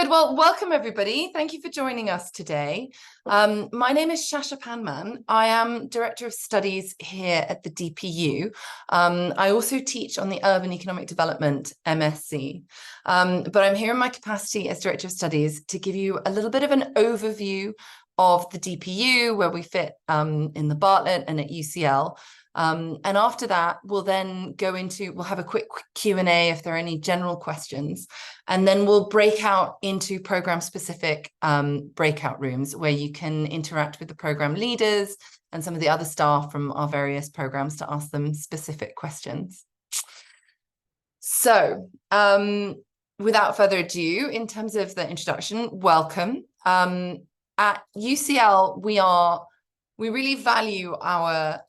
Good. Well, welcome everybody. Thank you for joining us today. My name is Shasha Panman. I am Director of Studies here at the DPU. I also teach on the Urban Economic Development MSc. But I'm here in my capacity as Director of Studies to give you a little bit of an overview of the DPU, where we fit in the Bartlett and at UCL. And after that, we'll have a quick Q&A if there are any general questions. And then we'll break out into program-specific breakout rooms where you can interact with the program leaders and some of the other staff from our various programs to ask them specific questions. So without further ado, in terms of the introduction, welcome. At UCL, we really value our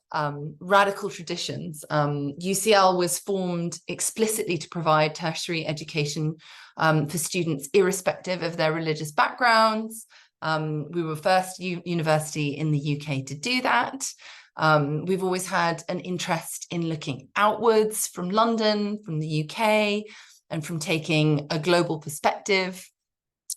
radical traditions. UCL was formed explicitly to provide tertiary education for students irrespective of their religious backgrounds. We were first university in the UK to do that. We've always had an interest in looking outwards from London, from the UK, and from taking a global perspective.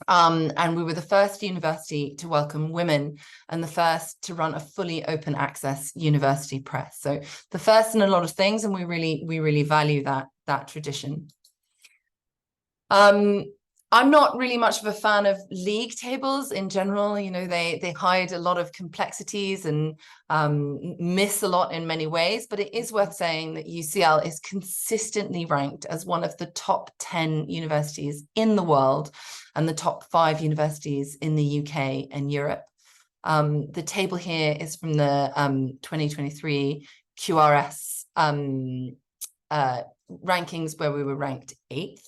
And we were the first university to welcome women and the first to run a fully open access university press. So the first in a lot of things, and we really value that tradition. I'm not really much of a fan of league tables in general. You know, they hide a lot of complexities and miss a lot in many ways, but it is worth saying that UCL is consistently ranked as one of the top 10 universities in the world and the top 5 universities in the UK and Europe. The table here is from the 2023 QRS rankings, where we were ranked 8th.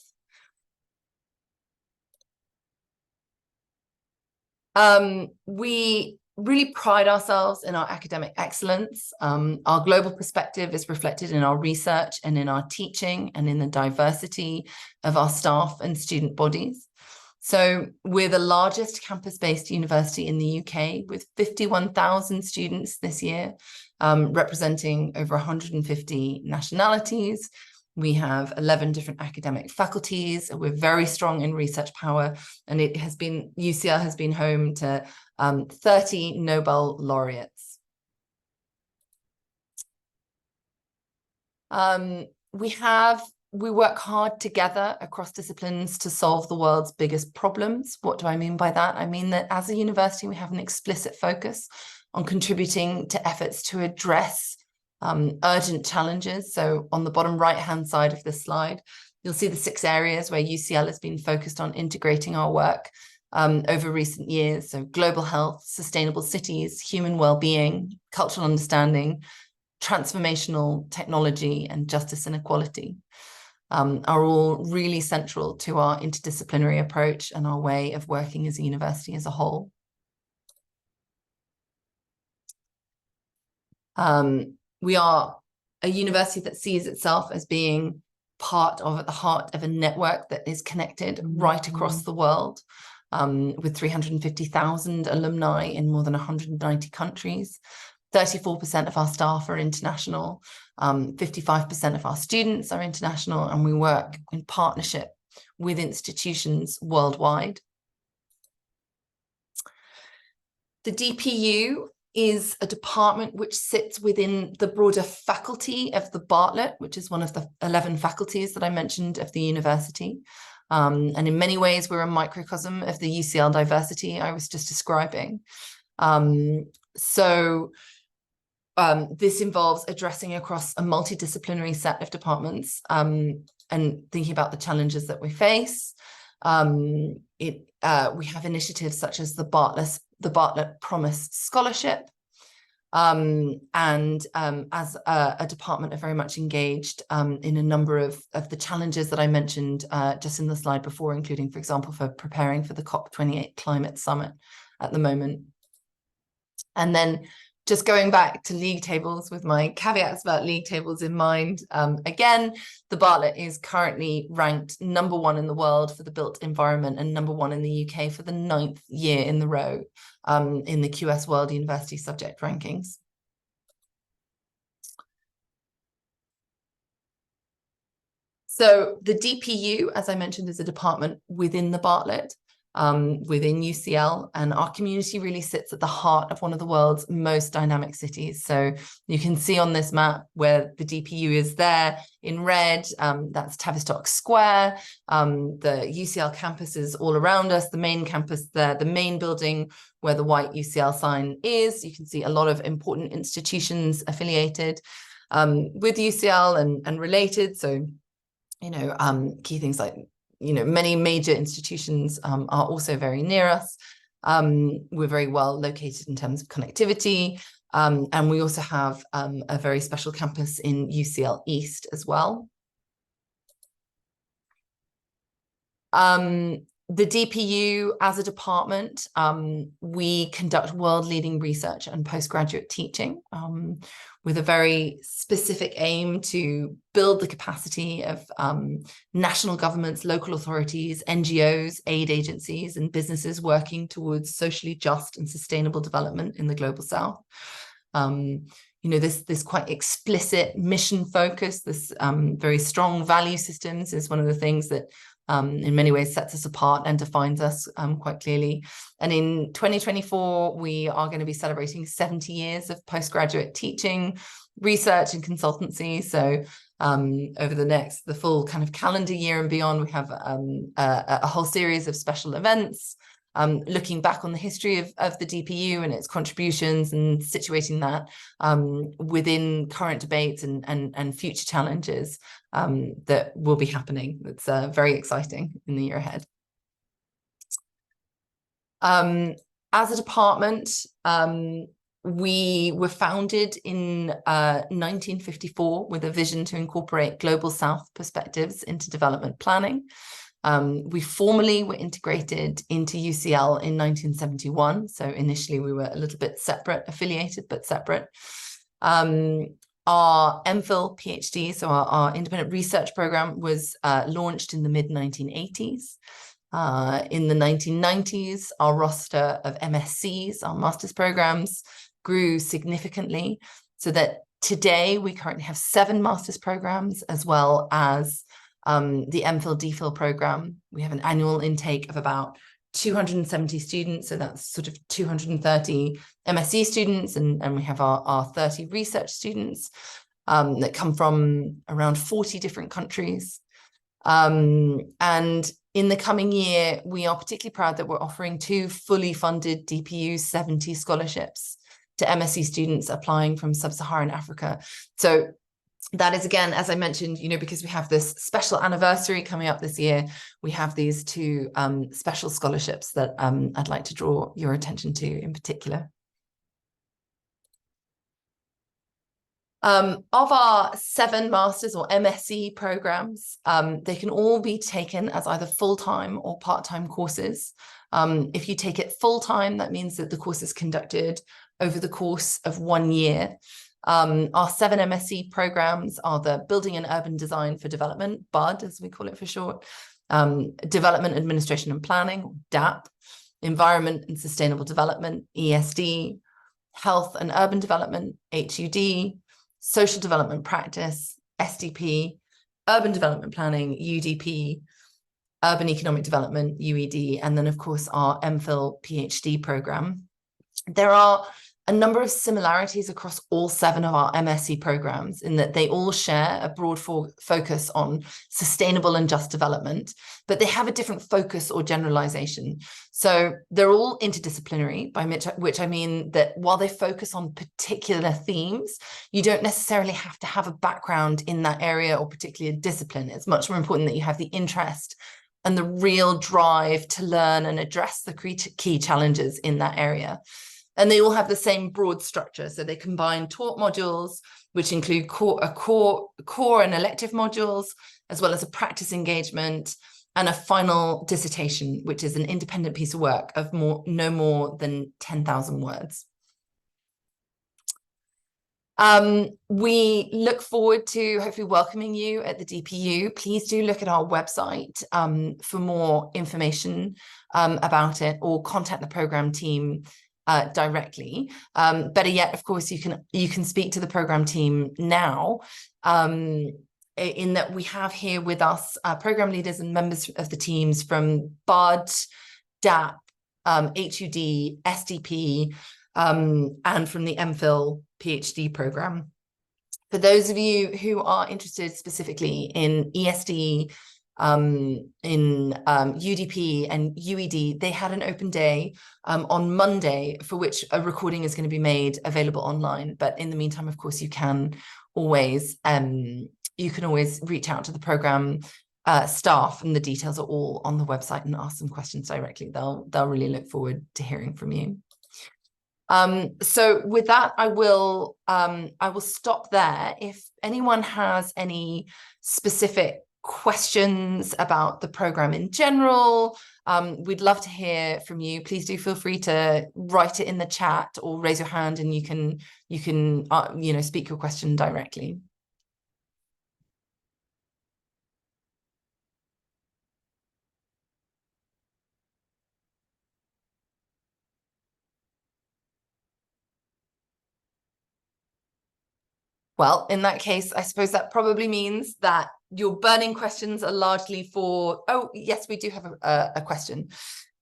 We really pride ourselves in our academic excellence. Our global perspective is reflected in our research and in our teaching and in the diversity of our staff and student bodies. So we're the largest campus-based university in the UK with 51,000 students this year, representing over 150 nationalities. We have 11 different academic faculties. We're very strong in research power, and UCL has been home to 30 Nobel laureates. We work hard together across disciplines to solve the world's biggest problems. What do I mean by that? I mean that as a university, we have an explicit focus on contributing to efforts to address urgent challenges. So on the bottom right-hand side of this slide, you'll see the 6 areas where UCL has been focused on integrating our work over recent years. So global health, sustainable cities, human well-being, cultural understanding, transformational technology, and justice and equality are all really central to our interdisciplinary approach and our way of working as a university as a whole. We are a university that sees itself as being at the heart of a network that is connected right across the world, with 350,000 alumni in more than 190 countries. 34% of our staff are international, 55% of our students are international, and we work in partnership with institutions worldwide. The DPU is a department which sits within the broader faculty of the Bartlett, which is one of the 11 faculties that I mentioned of the university. And in many ways, we're a microcosm of the UCL diversity I was just describing. This involves addressing across a multidisciplinary set of departments and thinking about the challenges that we face. We have initiatives such as the Bartlett Promise Scholarship, and as a department are very much engaged in a number of the challenges that I mentioned just in the slide before, including, for example, for preparing for the COP28 climate summit at the moment. And then just going back to league tables with my caveats about league tables in mind, again, the Bartlett is currently ranked #1 in the world for the built environment and #1 in the UK for the 9th year in the row in the QS World University Subject Rankings. So the DPU, as I mentioned, is a department within the Bartlett. within UCL, and our community really sits at the heart of one of the world's most dynamic cities. So you can see on this map where the DPU is there in red, that's Tavistock Square. The UCL campus is all around us, the main campus there, the main building where the white UCL sign is. You can see a lot of important institutions affiliated with UCL and related. So, you know, key things like, you know, many major institutions are also very near us. We're very well located in terms of connectivity. And we also have a very special campus in UCL East as well. The DPU as a department, we conduct world-leading research and postgraduate teaching with a very specific aim to build the capacity of national governments, local authorities, NGOs, aid agencies, and businesses working towards socially just and sustainable development in the Global South. You know, this quite explicit mission focus, this very strong value systems is one of the things that in many ways sets us apart and defines us quite clearly. And in 2024, we are going to be celebrating 70 years of postgraduate teaching, research and consultancy. So over the full kind of calendar year and beyond, we have a whole series of special events looking back on the history of the DPU and its contributions and situating that within current debates and future challenges that will be happening. It's very exciting in the year ahead. As a department, we were founded in 1954 with a vision to incorporate Global South perspectives into development planning. We formally were integrated into UCL in 1971. So initially we were a little bit separate, affiliated, but separate. Our MPhil PhD, so our independent research program, was launched in the mid-1980s. In the 1990s, our roster of MSCs, our master's programs, grew significantly, so that today we currently have 7 master's programs, as well as the MPhil DPhil program. We have an annual intake of about 270 students, so that's sort of 230 MSc students, and we have our 30 research students that come from around 40 different countries. And in the coming year, we are particularly proud that we're offering 2 fully funded DPU 70 scholarships to MSc students applying from sub-Saharan Africa. So that is, again, as I mentioned, you know, because we have this special anniversary coming up this year, we have these 2 special scholarships that I'd like to draw your attention to in particular. Of our 7 master's or MSc programs, they can all be taken as either full-time or part-time courses. If you take it full-time, that means that the course is conducted over the course of 1 year. Our 7 MSc programs are the Building and Urban Design for Development, BUD, as we call it for short, Development Administration and Planning, DAP, Environment and Sustainable Development, ESD, Health and Urban Development, HUD, Social Development Practice, SDP, Urban Development Planning, UDP, Urban Economic Development, UED, and then, of course, our MPhil PhD program. There are a number of similarities across all 7 of our MSc programs in that they all share a broad focus on sustainable and just development, but they have a different focus or generalization. So they're all interdisciplinary, by which I mean that while they focus on particular themes, you don't necessarily have to have a background in that area or particular discipline. It's much more important that you have the interest and the real drive to learn and address the key challenges in that area. And they all have the same broad structure. So they combine taught modules, which include core and elective modules, as well as a practice engagement and a final dissertation, which is an independent piece of work of no more than 10,000 words. We look forward to hopefully welcoming you at the DPU. Please do look at our website for more information about it, or contact the program team directly. Better yet, of course, you can speak to the program team now, in that we have here with us program leaders and members of the teams from BUD, DAP, HUD, SDP, and from the MPhil PhD program. For those of you who are interested specifically in ESD, in UDP and UED, they had an open day on Monday, for which a recording is going to be made available online. But in the meantime, of course, you can always reach out to the program staff, and the details are all on the website, and ask them questions directly. They'll really look forward to hearing from you. So with that, I will stop there. If anyone has any specific questions about the program in general, we'd love to hear from you. Please do feel free to write it in the chat or raise your hand, and you can speak your question directly. Well, in that case, I suppose that probably means that your burning questions are largely for, oh, yes, we do have a question.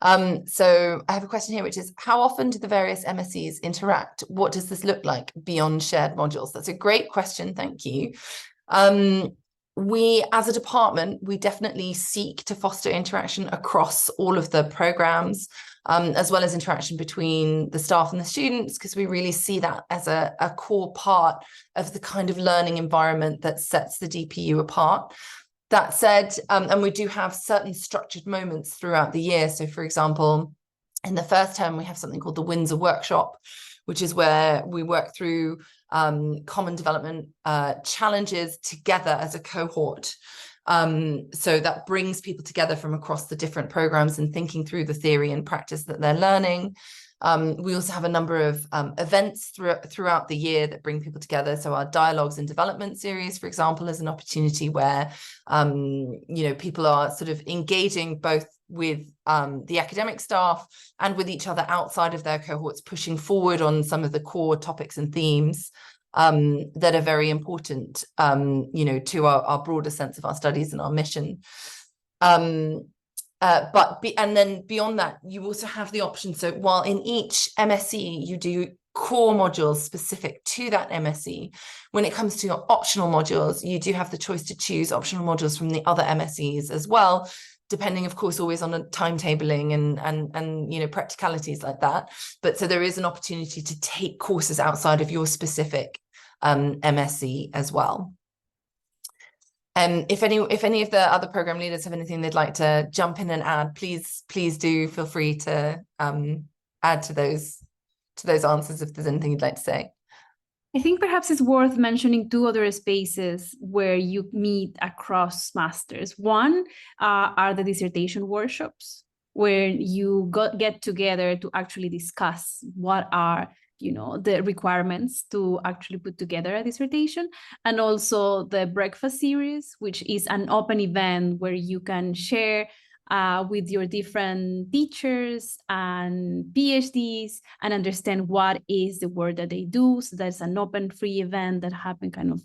So I have a question here, which is, how often do the various MSCs interact? What does this look like beyond shared modules? That's a great question, thank you. We, as a department, we definitely seek to foster interaction across all of the programs, as well as interaction between the staff and the students, because we really see that as a core part of the kind of learning environment that sets the DPU apart. That said, and we do have certain structured moments throughout the year. So, for example, in the first term, we have something called the Windsor Workshop, which is where we work through common development challenges together as a cohort. So that brings people together from across the different programs and thinking through the theory and practice that they're learning. We also have a number of events throughout the year that bring people together. So our Dialogues and Development series, for example, is an opportunity where people are sort of engaging both with the academic staff and with each other outside of their cohorts, pushing forward on some of the core topics and themes that are very important, to our broader sense of our studies and our mission. And then beyond that, you also have the option. So while in each MSc you do core modules specific to that MSc, when it comes to your optional modules, you do have the choice to choose optional modules from the other MScs as well, depending, of course, always on a timetabling and practicalities like that. But so there is an opportunity to take courses outside of your specific MSc as well. If any of the other program leaders have anything they'd like to jump in and add, please do feel free to add to those answers if there's anything you'd like to say. I think perhaps it's worth mentioning two other spaces where you meet across masters. One are the dissertation workshops, where you get together to actually discuss what are the requirements to actually put together a dissertation, and also the breakfast series, which is an open event where you can share with your different teachers and PhDs and understand what is the work that they do. So that's an open free event that happens kind of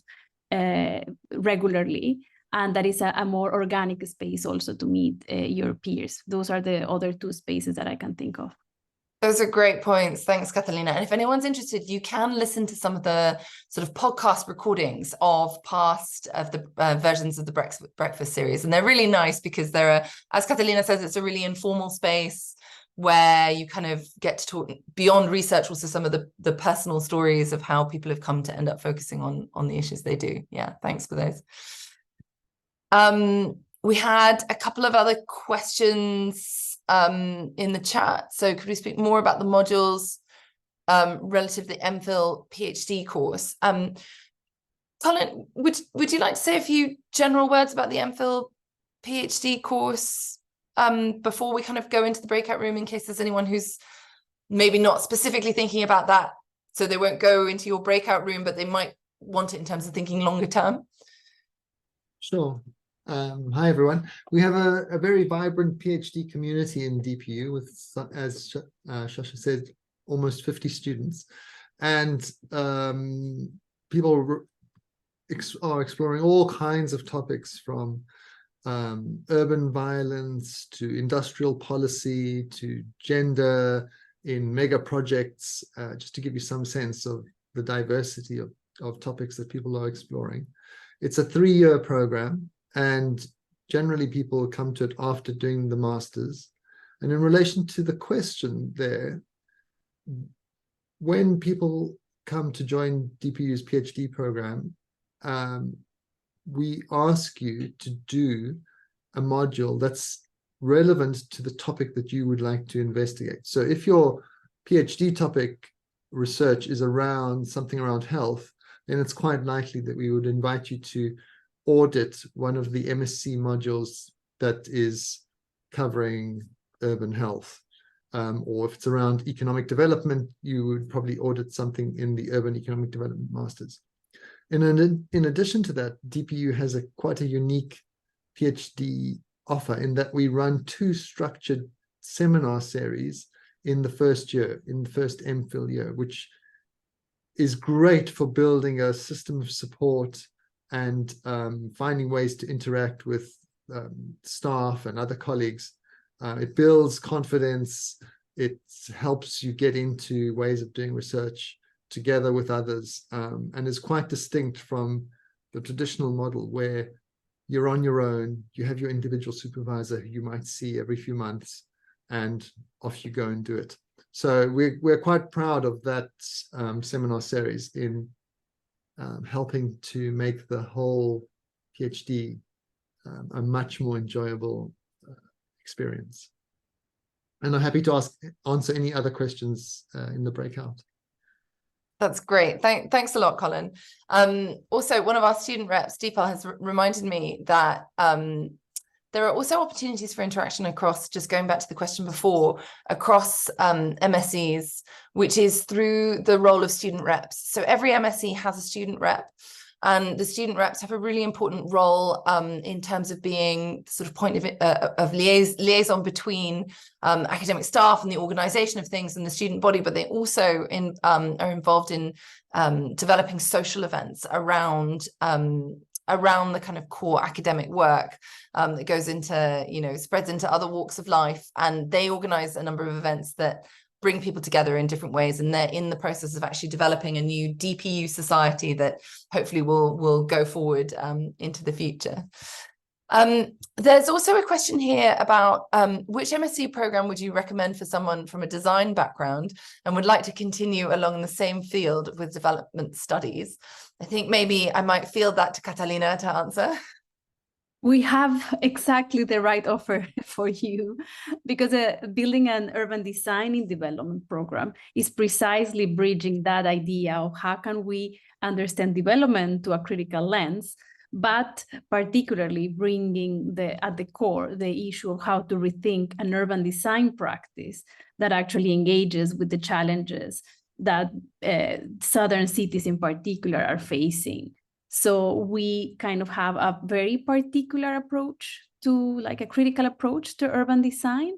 regularly. And that is a more organic space also to meet your peers. Those are the other two spaces that I can think of. Those are great points. Thanks, Catalina. And if anyone's interested, you can listen to some of the sort of podcast recordings of past of the versions of the breakfast series. And they're really nice because they're, as Catalina says, it's a really informal space where you kind of get to talk beyond research, also some of the personal stories of how people have come to end up focusing on the issues they do. Yeah, thanks for those. We had a couple of other questions in the chat. So could we speak more about the modules relative to the MPhil PhD course? Colin, would you like to say a few general words about the MPhil PhD course before we kind of go into the breakout room, in case there's anyone who's maybe not specifically thinking about that, so they won't go into your breakout room, but they might want it in terms of thinking longer term? Sure. Hi, everyone. We have a very vibrant PhD community in DPU with, as Shasha said, almost 50 students. And people are exploring all kinds of topics, from urban violence to industrial policy to gender in mega projects, just to give you some sense of the diversity of topics that people are exploring. It's a 3-year program, and generally people come to it after doing the master's. And in relation to the question there, when people come to join DPU's PhD program, we ask you to do a module that's relevant to the topic that you would like to investigate. So if your PhD topic research is around something around health, then it's quite likely that we would invite you to audit one of the MSc modules that is covering urban health. Or if it's around economic development, you would probably audit something in the urban economic development masters. And in addition to that, DPU has quite a unique PhD offer in that we run 2 structured seminar series in the first year, in the first MPhil year, which is great for building a system of support and finding ways to interact with staff and other colleagues. It builds confidence. It helps you get into ways of doing research together with others, and is quite distinct from the traditional model where you're on your own, you have your individual supervisor who you might see every few months, and off you go and do it. So we're quite proud of that seminar series in helping to make the whole PhD a much more enjoyable experience. And I'm happy to answer any other questions in the breakout. That's great. Thanks a lot, Colin. Also, one of our student reps, Deepal, has reminded me that there are also opportunities for interaction across, just going back to the question before, across MSCs, which is through the role of student reps. So every MSc has a student rep, and the student reps have a really important role in terms of being sort of point of liaison between academic staff and the organization of things and the student body, but they also are involved in developing social events around the kind of core academic work that goes into, spreads into other walks of life. And they organize a number of events that bring people together in different ways. And they're in the process of actually developing a new DPU society that hopefully will go forward into the future. There's also a question here about which MSc program would you recommend for someone from a design background and would like to continue along the same field with development studies? I think maybe I might field that to Catalina to answer. We have exactly the right offer for you, because building an urban design in development program is precisely bridging that idea of how can we understand development to a critical lens, but particularly bringing at the core the issue of how to rethink an urban design practice that actually engages with the challenges that southern cities in particular are facing. So we kind of have a very particular approach to, like a critical approach to urban design.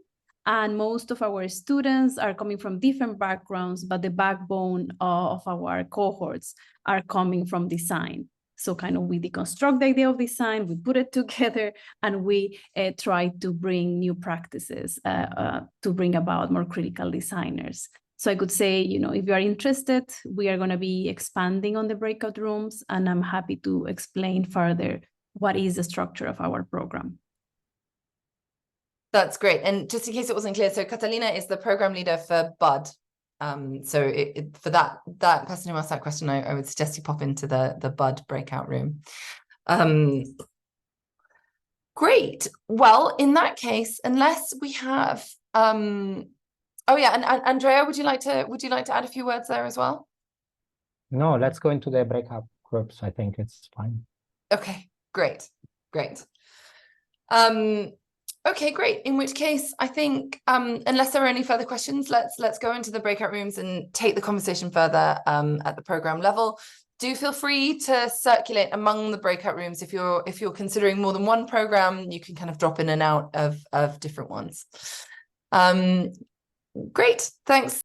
And most of our students are coming from different backgrounds, but the backbone of our cohorts are coming from design. So kind of we deconstruct the idea of design, we put it together, and we try to bring new practices to bring about more critical designers. So I could say, if you are interested, we are going to be expanding on the breakout rooms, and I'm happy to explain further what is the structure of our program. That's great. And just in case it wasn't clear, so Catalina is the program leader for BUD. So for that person who asked that question, I would suggest you pop into the BUD breakout room. Great. Well, in that case, unless we have oh yeah, and Andrea, would you like to add a few words there as well? No, let's go into the breakout groups. I think it's fine. Okay, great. Okay, great. In which case, I think unless there are any further questions, let's go into the breakout rooms and take the conversation further at the program level. Do feel free to circulate among the breakout rooms. If you're considering more than one program, you can kind of drop in and out of different ones. Great. Thanks